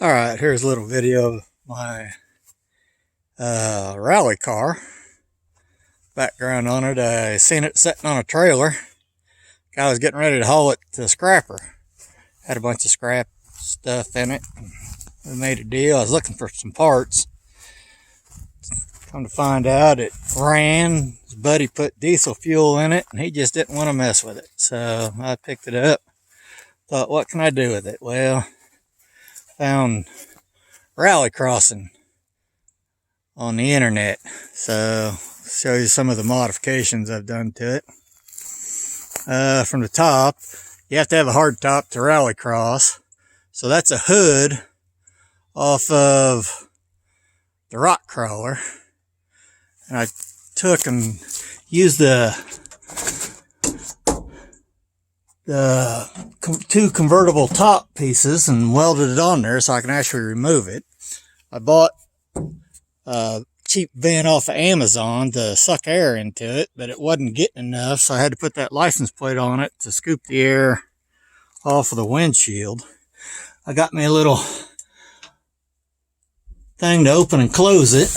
Alright, here's a little video of my rally car. Background on it, I seen it sitting on a trailer. Guy was getting ready to haul it to the scrapper. Had a bunch of scrap stuff in it. We made a deal. I was looking for some parts. Come to find out it ran. His buddy put diesel fuel in it and he just didn't want to mess with it. So I picked it up. Thought, what can I do with it? Well, found Rallycrossing on the internet. So show you some of the modifications I've done to it. From the top, you have to have a hard top to Rallycross. So that's a hood off of the rock crawler. And I took and used the two convertible top pieces and welded it on there so I can actually remove it. I bought a cheap vent off of Amazon to suck air into it, but it wasn't getting enough, so I had to put that license plate on it to scoop the air off of the windshield. I got me a little thing to open and close it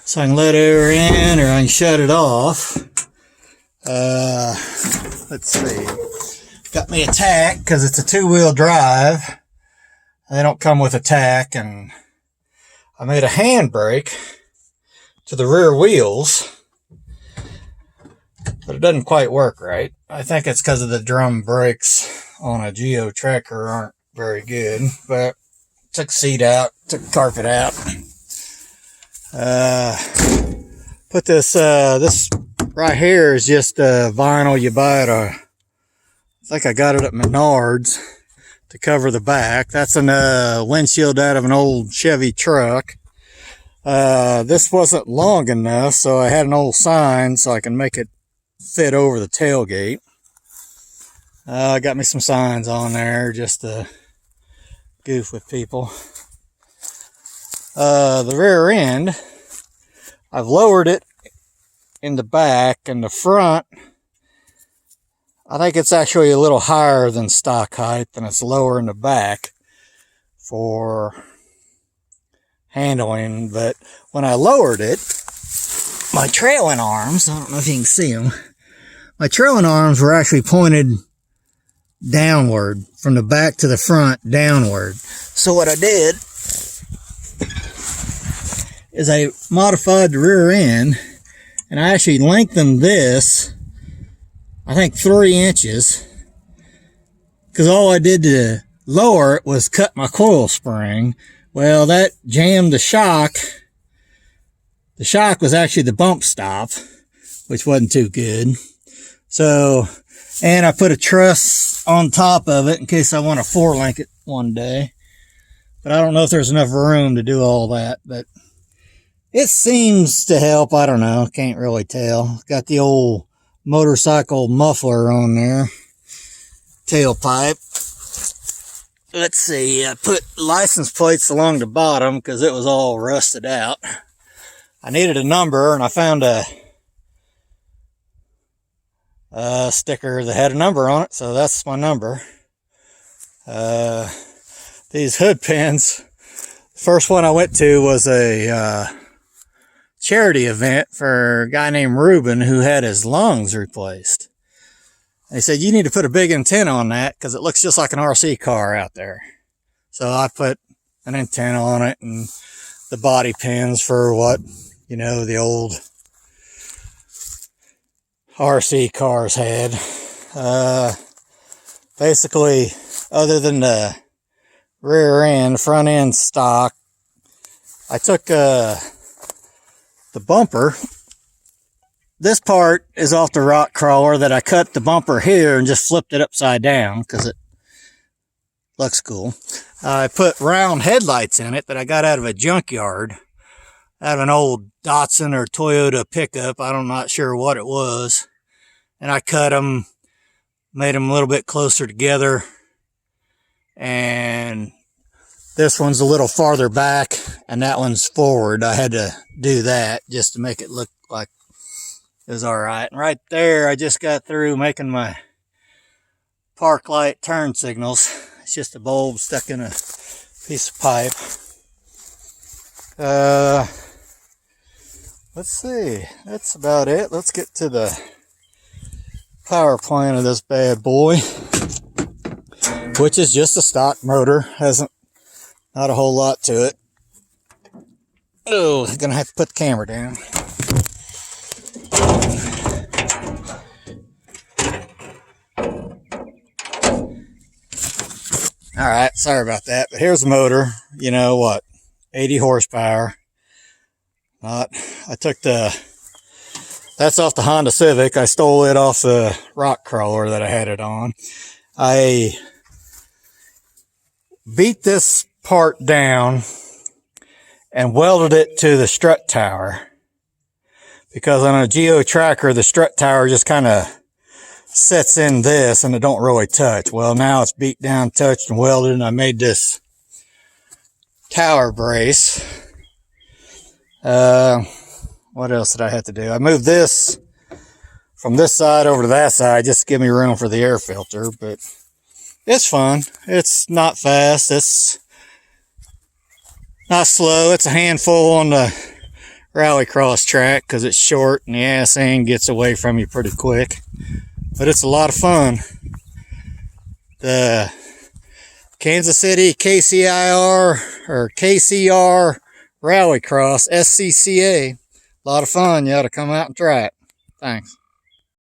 so I can let air in or I can shut it off. Let's see. Got me a tack because it's a two-wheel drive. They don't come with a tack, and I made a handbrake to the rear wheels, but it doesn't quite work right. I think it's because of the drum brakes on a Geo Tracker aren't very good, but took the seat out, took the carpet out. Put this right here is just vinyl you buy at I think I got it at Menards to cover the back. That's a windshield out of an old Chevy truck. This wasn't long enough, so I had an old sign so I can make it fit over the tailgate. I got me some signs on there just to goof with people. The rear end, I've lowered it in the back, and the front, I think it's actually a little higher than stock height, and it's lower in the back for handling. But when I lowered it, my trailing arms, I don't know if you can see them, my trailing arms were actually pointed downward, from the back to the front, downward. So what I did is I modified the rear end, and I actually lengthened this, I think 3 inches, because all I did to lower it was cut my coil spring. Well, that jammed the shock. The shock was actually the bump stop, which wasn't too good. So, and I put a truss on top of it in case I want to 4-link it one day. But I don't know if there's enough room to do all that, but it seems to help. I don't know. Can't really tell. Got the old motorcycle muffler on there. Tailpipe. Let's see. I put license plates along the bottom because it was all rusted out. I needed a number, and I found a sticker that had a number on it, so that's my number. These hood pins, the first one I went to was a charity event for a guy named Ruben who had his lungs replaced. And he said, you need to put a big antenna on that because it looks just like an RC car out there. So I put an antenna on it and the body pins for what, you know, the old RC cars had. Basically, other than the rear end, front end stock, I took the bumper. This part is off the rock crawler that I cut the bumper here and just flipped it upside down because it looks cool. I put round headlights in it that I got out of a junkyard, out of an old Datsun or Toyota pickup. I'm not sure what it was. And I cut them, made them a little bit closer together. And this one's a little farther back and that one's forward. I had to do that just to make it look like it was all right. And right there, I just got through making my park light turn signals. It's just a bulb stuck in a piece of pipe. Let's see, that's about it. Let's get to the power plant of this bad boy, which is just a stock motor. Not a whole lot to it. Oh, I'm gonna have to put the camera down. All right, sorry about that, but here's the motor. You know what, 80 horsepower. I took that's off the Honda Civic. I stole it off the rock crawler that I had it on. I beat this part down and welded it to the strut tower, because on a Geo Tracker, the strut tower just kind of sets in this and it don't really touch. Well, now it's beat down, touched, and welded, and I made this tower brace. What else did I have to do? I moved this from this side over to that side just to give me room for the air filter, but it's fun. It's not fast. It's not slow. It's a handful on the Rallycross track because it's short and the ass end gets away from you pretty quick. But it's a lot of fun. The Kansas City KCIR or KCR Rallycross SCCA. A lot of fun. You ought to come out and try it. Thanks.